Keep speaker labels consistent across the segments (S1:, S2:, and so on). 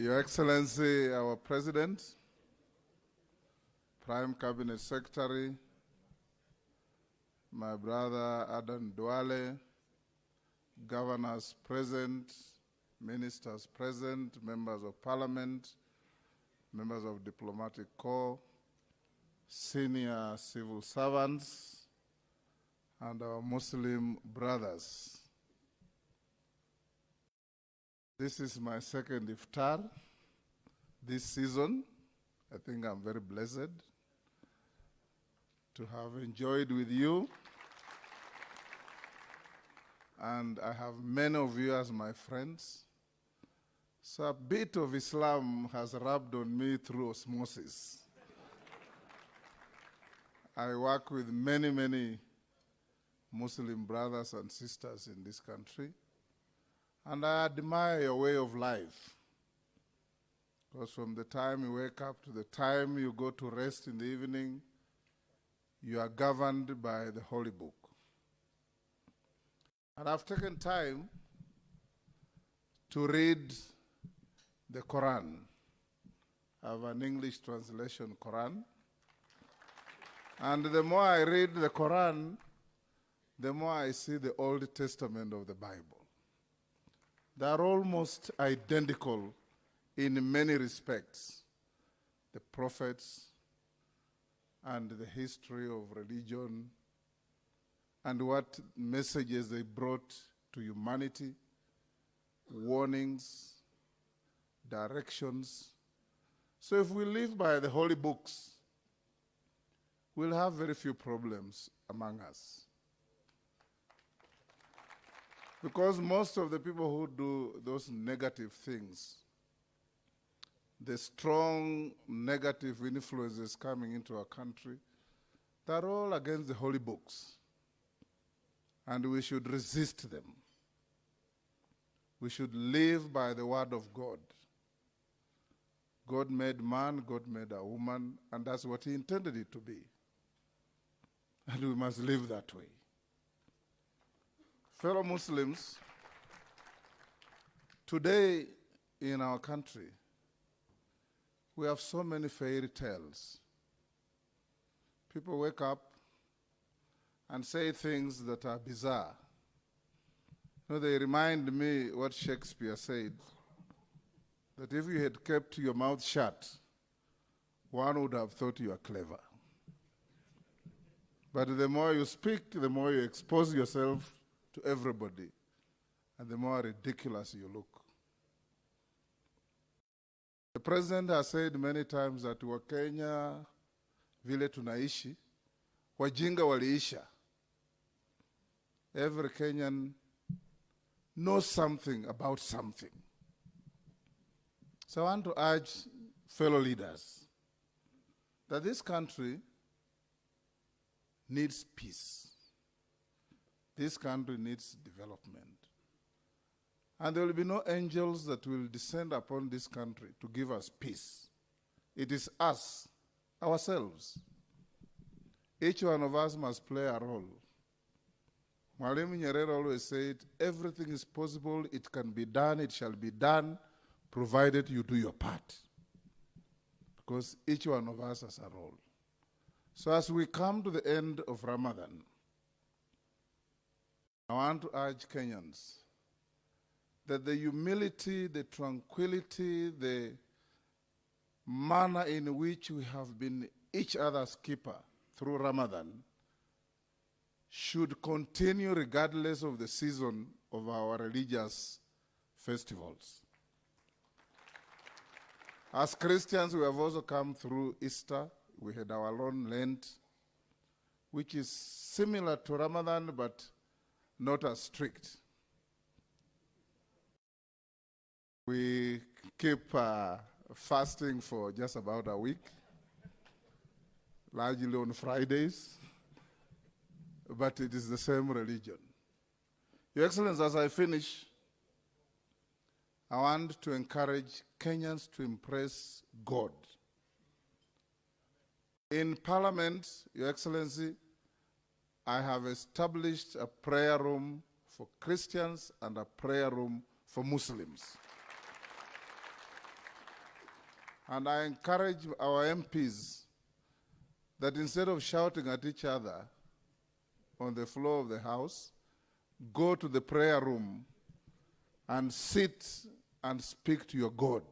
S1: Your Excellency, our President, Prime Cabinet Secretary, my brother Adan Duale, governors present, ministers present, members of parliament, members of diplomatic corps, senior civil servants, and our Muslim brothers. This is my second iftar this season. I think I'm very blessed to have enjoyed with you. And I have many of you as my friends. So a bit of Islam has rubbed on me through osmosis. I work with many, many Muslim brothers and sisters in this country. And I admire your way of life. Because from the time you wake up to the time you go to rest in the evening, you are governed by the Holy Book. And I've taken time to read the Quran. I have an English translation Quran. And the more I read the Quran, the more I see the Old Testament of the Bible. They are almost identical in many respects. The prophets and the history of religion and what messages they brought to humanity, warnings, directions. So if we live by the holy books, we'll have very few problems among us. Because most of the people who do those negative things, the strong negative influences coming into our country, they're all against the holy books. And we should resist them. We should live by the word of God. God made man, God made a woman, and that's what he intended it to be. And we must live that way. Fellow Muslims, today in our country, we have so many fairy tales. People wake up and say things that are bizarre. You know, they remind me what Shakespeare said, that if you had kept your mouth shut, one would have thought you were clever. But the more you speak, the more you expose yourself to everybody, and the more ridiculous you look. The president has said many times that Wakenya vile tunaishi, wajinga waliisha. Every Kenyan knows something about something. So I want to urge fellow leaders that this country needs peace. This country needs development. And there will be no angels that will descend upon this country to give us peace. It is us, ourselves. Each one of us must play a role. Mwalimu Nyerere always said, everything is possible, it can be done, it shall be done, provided you do your part. Because each one of us has a role. So as we come to the end of Ramadan, I want to urge Kenyans that the humility, the tranquility, the manner in which we have been each other's keeper through Ramadan should continue regardless of the season of our religious festivals. As Christians, we have also come through Easter. We had our own Lent, which is similar to Ramadan, but not as strict. We keep fasting for just about a week, largely on Fridays, but it is the same religion. Your Excellency, as I finish, I want to encourage Kenyans to impress God. In Parliament, Your Excellency, I have established a prayer room for Christians and a prayer room for Muslims. And I encourage our MPs that instead of shouting at each other on the floor of the House, go to the prayer room and sit and speak to your God.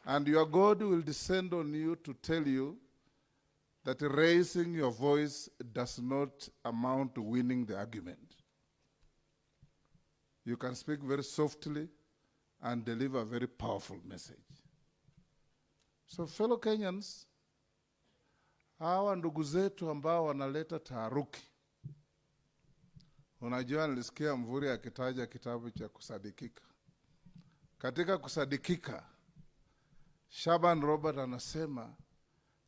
S1: And your God will descend on you to tell you that raising your voice does not amount to winning the argument. You can speak very softly and deliver a very powerful message. So fellow Kenyans, hawa ndugu zetu ambao wanaleta taharuki. Unajua nilisikia Mvuri akitaja kitabu cha kusadikika. Katika kusadikika, Shaban Robert anasema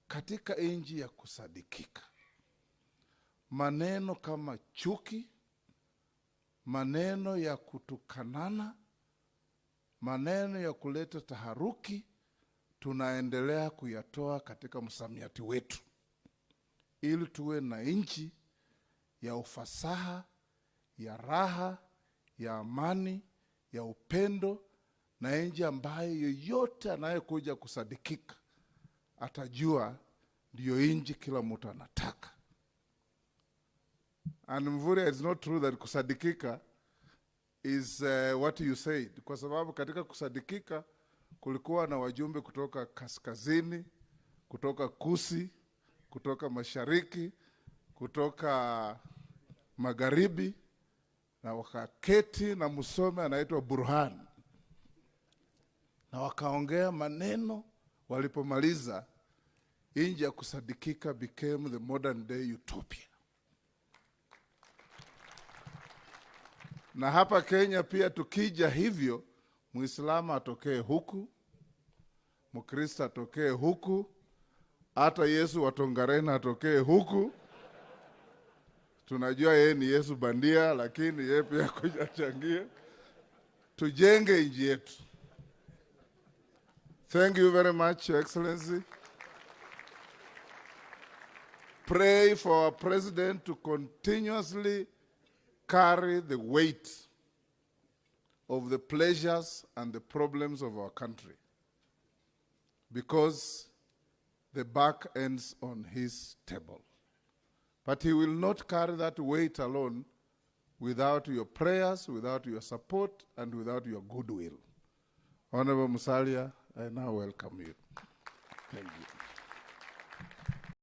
S1: katika nchi ya kusadikika, maneno kama chuki, maneno ya kutukanana, maneno ya kuleta taharuki, tunaendelea kuyatoa katika msamiati wetu, ili tuwe na nchi ya ufasaha, ya raha, ya amani, ya upendo, na nchi ambayo yoyote anayekuja kusadikika atajua ndiyo nchi kila mtu anataka. And Mvuri, it's not true that kusadikika is what you said. Kwa sababu katika kusadikika kulikuwa na wajumbe kutoka kaskazini, kutoka kusi, kutoka mashariki, kutoka magharibi, na wakaketi na msome anaitwa Burhan. Na wakaongea maneno, walipomaliza nchi ya kusadikika became the modern day utopia. Na hapa Kenya pia tukija hivyo, Muislamu atokee huku, Mkristo atokee huku, hata Yesu watongarena atokee huku. Tunajua yeye ni Yesu bandia, lakini yeye pia kujachangia. Tujenge nchi yetu. Thank you very much, Your Excellency. Pray for our president to continuously carry the weight of the pleasures and the problems of our country, because the buck ends on his table. But he will not carry that weight alone without your prayers, without your support, and without your goodwill. Honorable Musalia, I now welcome you. Thank you.